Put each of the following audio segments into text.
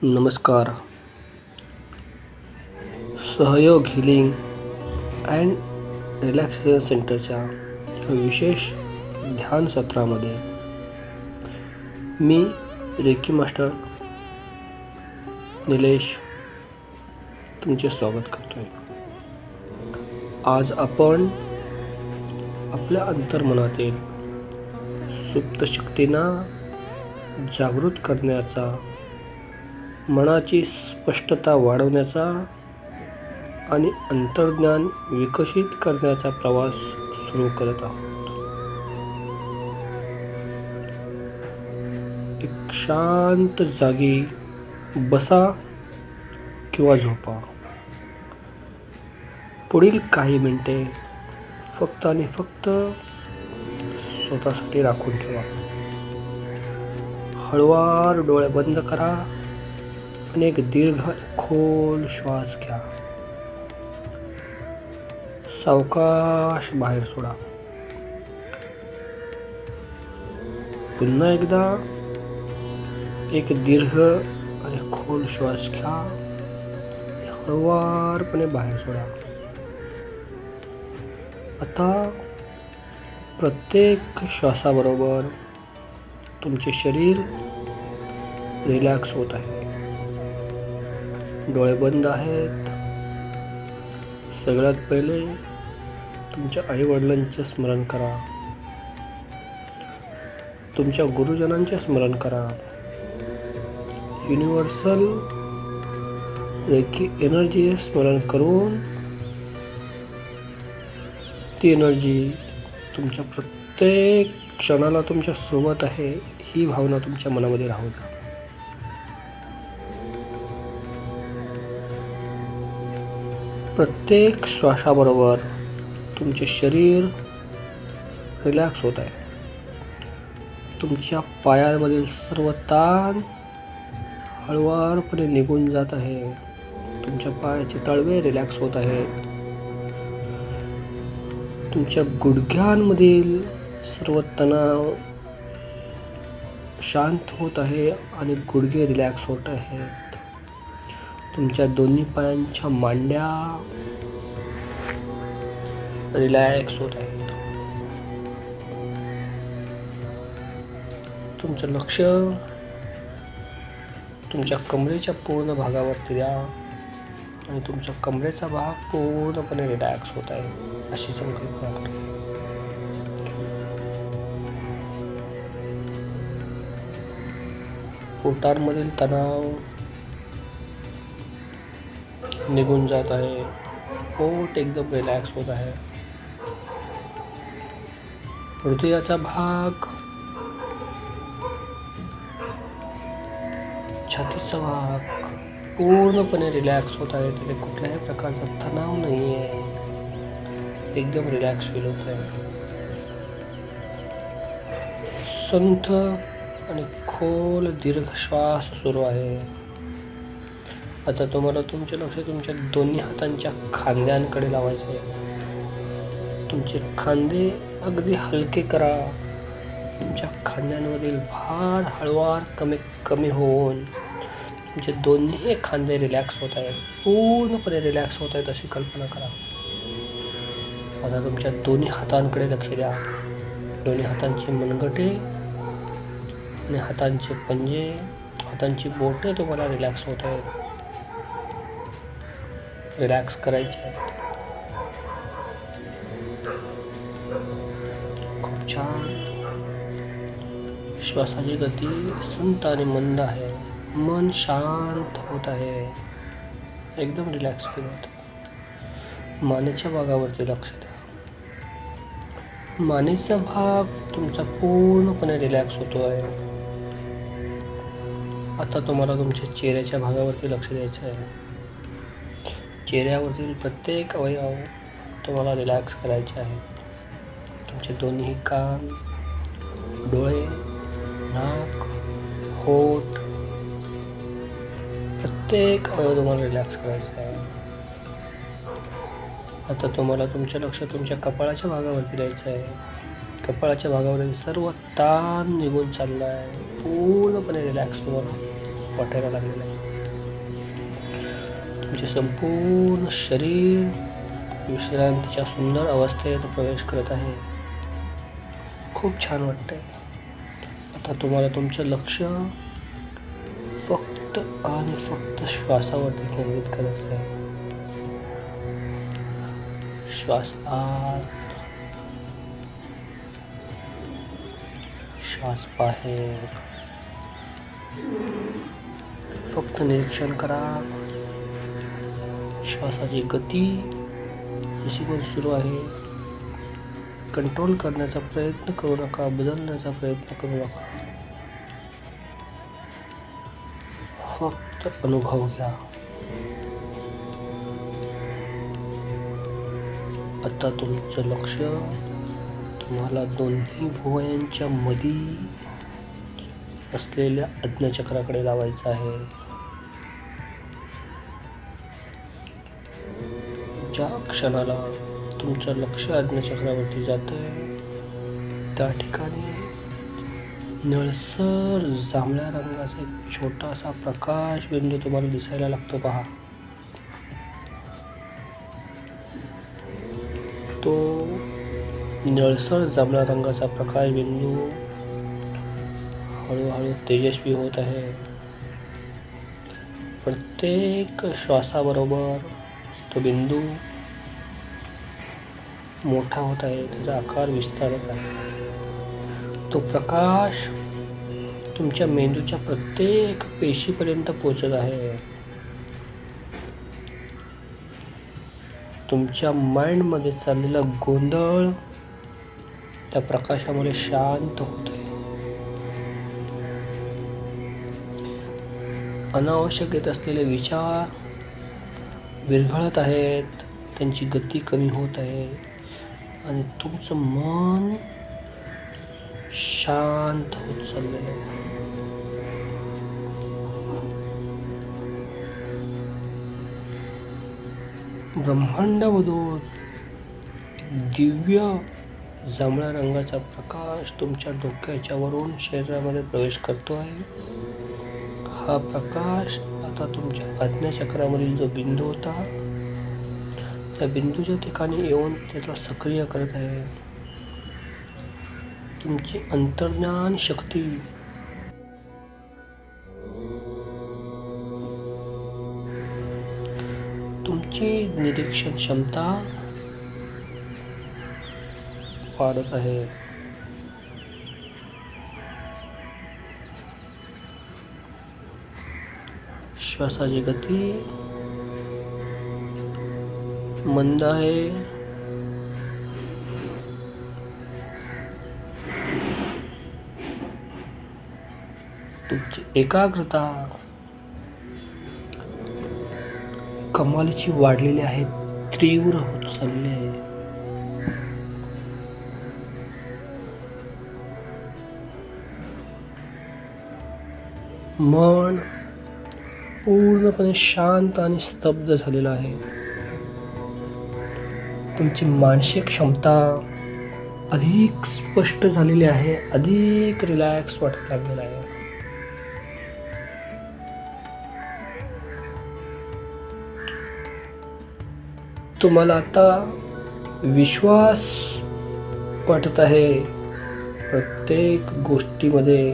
नमस्कार. सहयोग healing and relaxation सेंटरच्या विशेष ध्यान सत्रामध्ये मी रेकी मास्टर निलेश तुमचे स्वागत करतोय. आज आपण आपल्या अंतर्मनातील सुप्त शक्तींना जागृत करण्याचा, मनाची स्पष्टता वाढवण्याचा आणि अंतर्ज्ञान विकसित करण्याचा प्रवास सुरू करत आहोत. एक शांत जागी बसा किंवा झोपा. पुढील काही मिनिटे फक्त आणि फक्त स्वतःसाठी राखून ठेवा. हळूवार डोळे बंद करा आणि एक दीर्घ खोल श्वास घ्या. सावकाश बाहेर सोडा. पुन्हा एकदा एक दीर्घ आणि खोल श्वास घ्या. हळूवारपणे बाहेर सोडा. आता प्रत्येक श्वासाबरोबर तुमचे शरीर रिलॅक्स होत आहे. डोळे बंद आहेत. सगळ्यात पहिले तुमच्या आईवडिलांचे स्मरण करा. तुमच्या गुरुजनांचे स्मरण करा. युनिव्हर्सल रेकी एनर्जी स्मरण करून ती एनर्जी तुमच्या प्रत्येक क्षणाला तुमच्या सोबत आहे ही भावना तुमच्या मनामध्ये राहू द्या. प्रत्येक श्वासाबरोबर तुमचे शरीर रिलॅक्स होत आहे. तुमच्या पायांमधील सर्व ताण हळुवारपणे निघून जात आहे. तुमच्या पायाचे तळवे रिलॅक्स होत आहेत. तुमच्या गुडघ्यांमधील सर्व तणाव शांत होत आहे आणि गुडघे रिलॅक्स होत आहेत. तुमच्या दोन्ही पायांच्या मांड्या रिलॅक्स होत आहेत. तुमचं लक्ष तुमच्या कमरेच्या पूर्ण भागावरती द्या आणि तुमच्या कमरेचा भाग पूर्णपणे रिलॅक्स होत आहे अशी संकल्पना करा. पोटांमधील तणाव निघून जात आहे. पोट एकदम रिलॅक्स होत आहे. हृदयाचा भाग, छातीचा भाग पूर्णपणे रिलॅक्स होत आहे. तिथे कुठल्याही प्रकारचा तणाव नाही आहे. एकदम रिलॅक्स फील होत आहे. संथ आणि खोल दीर्घ श्वास सुरू आहे. आता तुम्हाला तुमचे लक्ष तुमच्या दोन्ही हातांच्या खांद्यांकडे लावायचे आहे. तुमचे खांदे अगदी हलके करा. तुमच्या खांद्यांवरील भार हळूवार कमी होऊन तुमचे दोन्ही खांदे रिलॅक्स होत आहेत. पूर्णपणे रिलॅक्स होत आहेत अशी कल्पना करा. आता तुमच्या दोन्ही हातांकडे लक्ष द्या. दोन्ही हातांचे मनगटे आणि हातांचे पंजे, हातांची बोटे तुम्हाला रिलॅक्स होत आहेत. रिलॅक्स करायचे आहेत. खूप छान. श्वासाची गती संत आणि मंद आहे. मन शांत होत आहे. एकदम रिलॅक्स फील होत. मानेच्या भागावरती लक्ष द्या. मानेचा भाग तुमचा पूर्णपणे रिलॅक्स होतो आहे. आता तुम्हाला तुमच्या चेहऱ्याच्या भागावरती लक्ष द्यायचं आहे. चेहऱ्यावरील प्रत्येक अवयव तुम्हाला रिलॅक्स करायचे आहे. तुमचे दोन्ही कान, डोळे, नाक, होठ, प्रत्येक अवयव तुम्हाला रिलॅक्स करायचा आहे. आता तुम्हाला तुमचं लक्ष तुमच्या कपाळाच्या भागावरती द्यायचं आहे. कपाळाच्या भागावरील सर्व ताण निघून चालला आहे. पूर्णपणे रिलॅक्स तुम्हाला वाटायला लागलेला आहे. तुमचे संपूर्ण शरीर विश्रांतीच्या सुंदर अवस्थेत प्रवेश करत आहे. खूप छान वाटतंय. आता तुम्हाला तुमचं लक्ष फक्त आणि फक्त श्वासावरती केंद्रित करायचं आहे. श्वास आत, श्वास बाहेर. फक्त निरीक्षण करा. श्वासाची गती जशी पण सुरू आहे, कंट्रोल करण्याचा प्रयत्न करू नका, बदलण्याचा प्रयत्न करू नका. फक्त अनुभव घ्या. आता तुमचं लक्ष तुम्हाला दोन्ही भुवयांच्या मध्ये असलेल्या आज्ञाचक्राकडे लावायचं आहे. ज्या क्षणाला तुमचं लक्ष आज्ञाचक्रावरती जातंय त्या ठिकाणी निळसर जांभळ्या रंगाचा एक छोटासा प्रकाश बिंदू तुम्हाला दिसायला लागतो पहा. तो निळसर जांभळ्या रंगाचा प्रकाश बिंदू हळूहळू तेजस्वी होत आहे. प्रत्येक श्वासाबरोबर तो बिंदू मोठा होत आहे, त्याचा आकार विस्तारत आहे. तो प्रकाश तुमच्या मेंदूच्या प्रत्येक पेशीपर्यंत पोहोचत आहे. तुमच्या माइंडमध्ये चाललेला गोंधळ त्या प्रकाशामुळे शांत होत आहे. अनावश्यक येत असलेले विचार विरघळत आहेत, त्यांची गती कमी होत आहे आणि तुमचं मन शांत होत चाललेलं आहे. ब्रह्मांडामधून दिव्य जांभळ्या रंगाचा प्रकाश तुमच्या डोक्याच्या वरून शरीरामध्ये प्रवेश करतो आहे. हा प्रकाश आता तुमच्या आज्ञाचक्रामधील जो बिंदू होता त्या बिंदूच्या ठिकाणी येऊन त्याला सक्रिय करत आहे. तुमची अंतर्ज्ञान शक्ती तुमची निरीक्षण क्षमता वाढत आहे. श्वासाची गती मंद आहे. तुमची एकाग्रता कमालीची वाढलेली आहे, तीव्र होत चालली आहे. मन पूर्णपणे शांत आणि स्तब्ध झालेलं आहे. तुमची मानसिक क्षमता अधिक स्पष्ट झालेली आहे, अधिक रिलॅक्स वाटायला लागलेला आहे. तुम्हाला आता विश्वास वाटत आहे. प्रत्येक गोष्टीमध्ये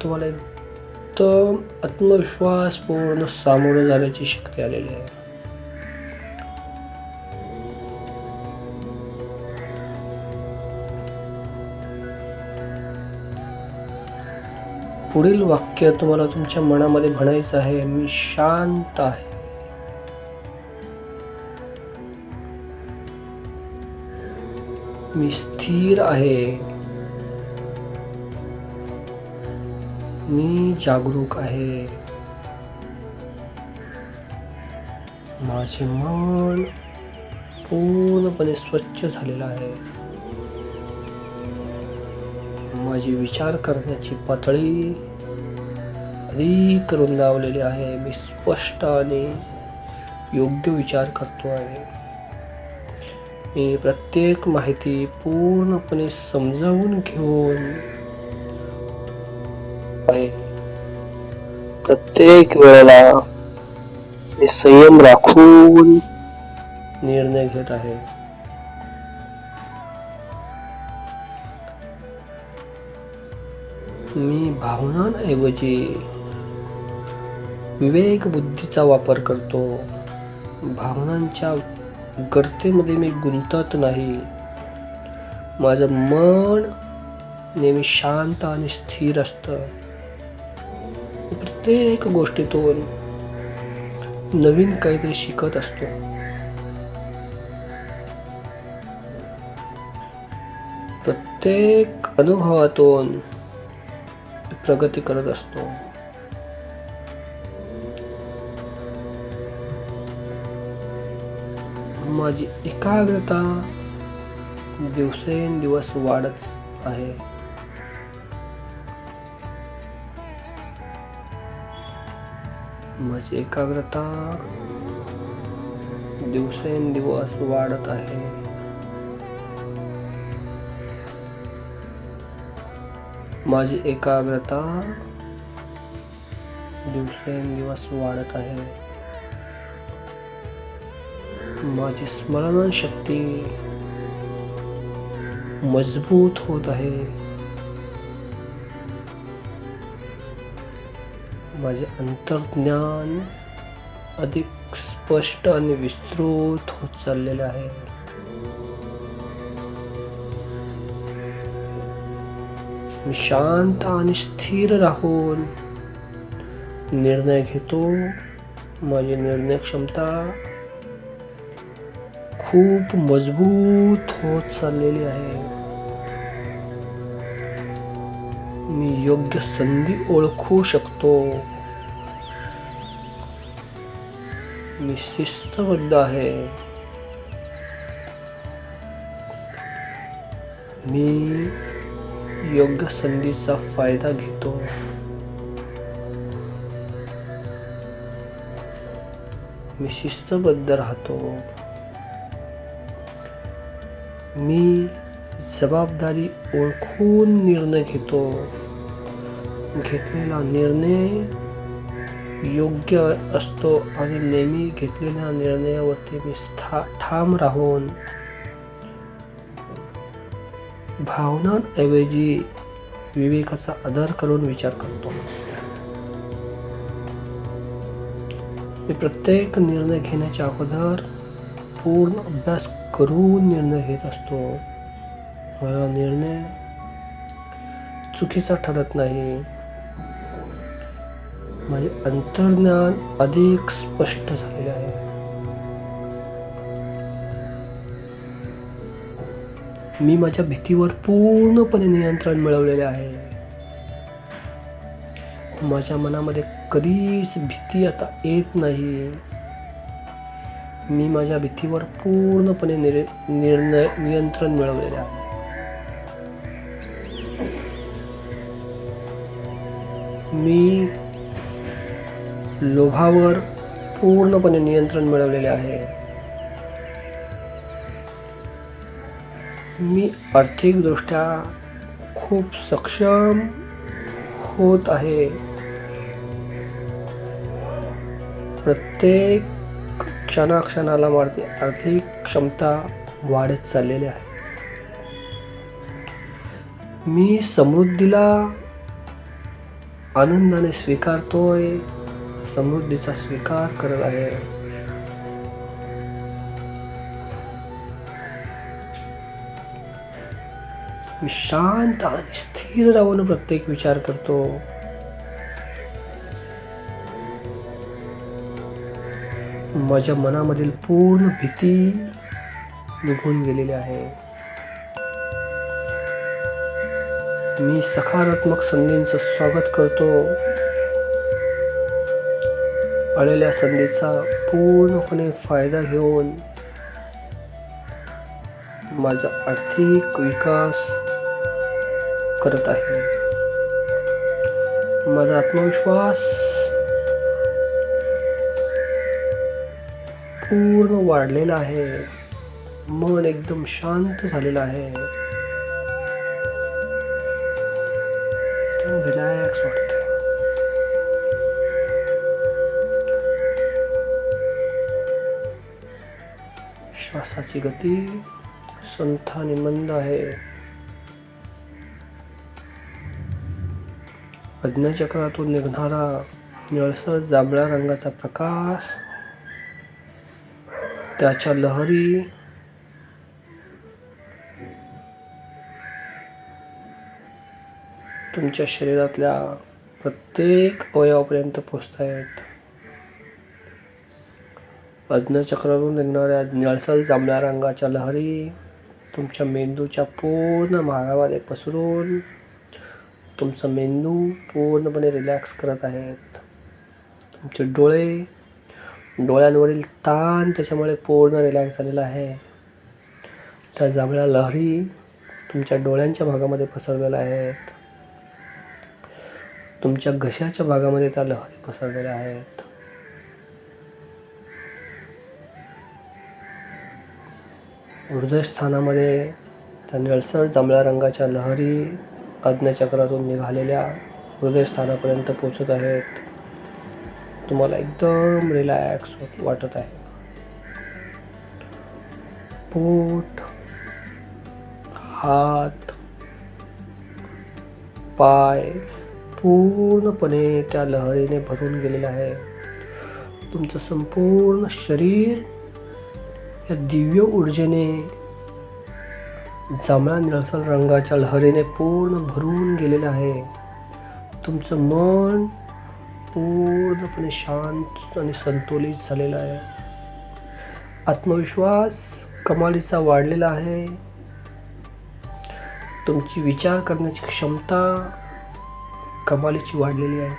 तुम्हाला एकदम आत्मविश्वास पूर्ण सामोरं जाण्याची शक्ती आलेली आहे. पुढील वाक्य तुम्हाला तुमच्या मनामध्ये म्हणायचं आहे, मी शांत आहे. मी स्थिर आहे. मी जागरूक आहे. माझे मन पूर्णपणे स्वच्छ झालेलं आहे. माझी विचार करण्याची पातळी अधिक रुंदावलेली आहे. मी स्पष्ट आणि योग्य विचार करतो आहे. मी प्रत्येक माहिती पूर्णपणे समजावून घेऊन आहे. प्रत्येक वेळेला मी संयम राखून निर्णय घेत आहे. मी भावनांऐवजी विवेक बुद्धीचा वापर करतो. भावनांच्या गर्तेमध्ये मी गुंतत नाही. माझं मन नेहमी शांत आणि स्थिर असतं. प्रत्येक गोष्टीतून नवीन काहीतरी शिकत असतो. प्रत्येक अनुभवातून प्रगती करत असतो. माझी एकाग्रता दिवसेंदिवस वाढत आहे. माझी एकाग्रता दिवसेंदिवस वाढत आहे. माझी एकाग्रता दिवसेंदिवस वाढत आहे. माझी स्मरणशक्ती मजबूत होत आहे. माझे अंतर्ज्ञान अधिक स्पष्ट आणि विस्तृत होत चाललेले आहे. मी शांत आणि स्थिर राहून निर्णय घेतो. माझी निर्णय क्षमता खूप मजबूत होत चाललेली आहे. मी योग्य संधी ओळखू शकतो. मी शिस्तबद्ध आहे. मी योग्य संधीचा फायदा घेतो. मी शिस्तबद्ध राहतो. मी जबाबदारी ओळखून निर्णय घेतो. घेतलेला निर्णय योग्य असतो आणि नेहमी घेतलेल्या निर्णयावरती मी ठाम राहून भावनांऐवजी विवेकाचा आदर करून विचार करतो. मी प्रत्येक निर्णय घेण्याच्या अगोदर पूर्ण अभ्यास करून निर्णय घेत असतो. माझा निर्णय चुकीचा ठरत नाही. माझे अंतर्ज्ञान अधिक स्पष्ट झालेले आहे. मी माझ्या भीतीवर पूर्णपणे नियंत्रण मिळवलेले आहे. माझ्या मनामध्ये कधीच भीती आता येत नाही. मी माझ्या भीतीवर पूर्णपणे नियंत्रण मिळवलेले आहे. मी लोभावर पूर्णपणे नियंत्रण मिळवलेले आहे. मी आर्थिकदृष्ट्या खूप सक्षम होत आहे. प्रत्येक क्षणाक्षणाला माझी आर्थिक क्षमता वाढत चाललेली आहे. मी समृद्धीला आनंदाने स्वीकारतोय. समृद्धीचा स्वीकार करत आहे. मी शांत आणि स्थिर राहून प्रत्येक विचार करतो. माझ्या मनामधील पूर्ण भीती निघून गेलेली आहे. मी सकारात्मक संधींचं स्वागत करतो. आलेल्या संधीचा पूर्णपणे फायदा घेऊन माझा आर्थिक विकास करत आहे. माझा आत्मविश्वास पूर्ण वाढलेला आहे. मन एकदम शांत झालेलं आहे. एकदम रिलॅक्स वाटतं. श्वासाची गती संथ आणि मंद आहे. आज्ञाचक्रातून निघणारा निळसर जांभळ्या रंगाचा प्रकाश, त्याच्या लहरी तुमच्या शरीरातल्या प्रत्येक अवयवापर्यंत पोचत आहेत. आज्ञाचक्रातून निघणाऱ्या निळसर जांभळ्या रंगाच्या लहरी तुमच्या मेंदूच्या पूर्ण भागामध्ये पसरून तुमचा मेंदू पूर्णपणे रिलॅक्स करत आहेत. तुमचे डोळ्यांवरील ताण त्याच्यामुळे पूर्ण रिलॅक्स झालेला आहे. त्या जांभळ्या लहरी तुमच्या डोळ्यांच्या भागामध्ये पसरलेल्या आहेत. तुमच्या घशाच्या भागामध्ये त्या लहरी पसरलेल्या आहेत. हृदयस्थानामध्ये त्या निळसर जांभळ्या रंगाच्या लहरी आज्ञाचक्रातून निघालेल्या हृदयस्थानापर्यंत पोचत आहेत. तुम्हाला एकदम रिलॅक्स वाटत आहे. पोट, हात, पाय पूर्णपणे त्या लहरीने भरून गेलेलं आहे. तुमचं संपूर्ण शरीर या दिव्य ऊर्जेने, जांभळ्या निळसर रंगाच्या लहरीने पूर्ण भरून गेलेलं आहे. तुमचं मन पूर्णपणे शांत आणि संतुलित झालेलं आहे. आत्मविश्वास कमालीचा वाढलेला आहे. तुमची विचार करण्याची क्षमता कमालीची वाढलेली आहे.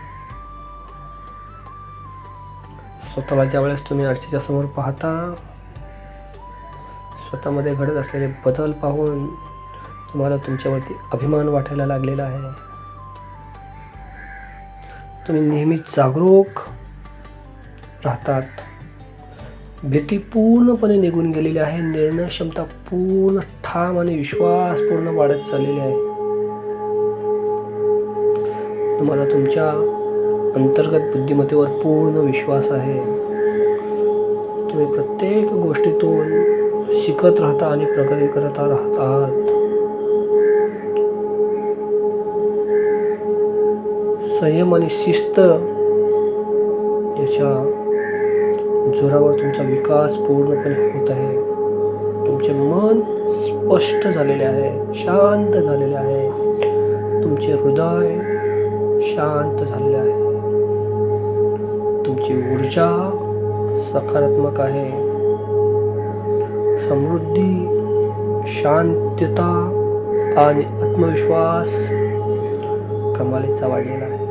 स्वतःला ज्यावेळेस तुम्ही आरशाच्या समोर पाहता, स्वतःमध्ये घडत असलेले बदल पाहून तुम्हाला तुमच्यावरती अभिमान वाटायला लागलेला आहे. तुम्ही नेहमी जागरूक राहतात. भीती पूर्णपणे निघून गेलेली आहे. निर्णय क्षमता पूर्ण ठाम आणि विश्वास पूर्ण वाढत चाललेली आहे. तुम्हाला तुमच्या अंतर्गत बुद्धिमत्तेवर पूर्ण विश्वास आहे. तुम्ही प्रत्येक गोष्टीतून शिकत राहता आणि प्रगती करत राहत आहात. संयम आणि शिस्त याच्या जोरावर तुमचा विकास पूर्णपणे होत आहे. तुमचे मन स्पष्ट झालेले आहे, शांत झालेले आहे. तुमचे हृदय शांत झालेले आहे. तुमची ऊर्जा सकारात्मक आहे. समृद्धी, शांतता आणि आत्मविश्वास कमालीचा वाढलेला आहे.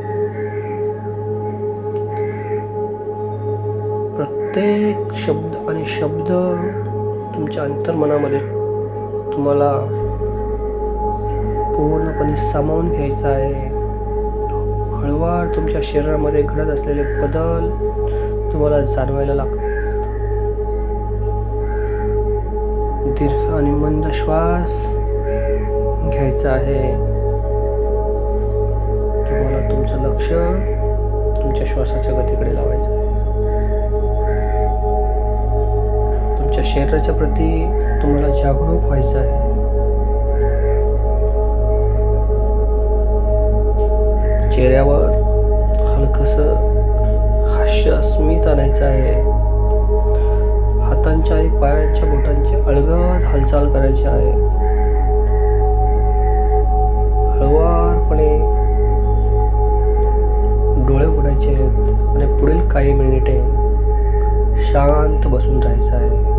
प्रत्येक शब्द आणि शब्द तुमच्या अंतर्मनामध्ये तुम्हाला पूर्णपणे सामावून घ्यायचा आहे. हळूवार तुमच्या शरीरामध्ये घडत असलेले बदल तुम्हाला जाणवायला लागतात. दीर्घ आणि मंद श्वास घ्यायचा आहे. तुम्हाला तुमचं लक्ष तुमच्या श्वासाच्या गतीकडे लावायचं आहे. तुमच्या शरीराच्या प्रती तुम्हाला जागरूक व्हायचं आहे. चेहऱ्यावर हलकसं हास्य स्मित आणायचं आहे. हातांच्या आणि पायांच्या बोटांची अलगद हालचाल करायची आहे. हळुवारपणे डोळे उघडायचे आहेत आणि पुढील काही मिनिटे शांत बसून राहायचं आहे.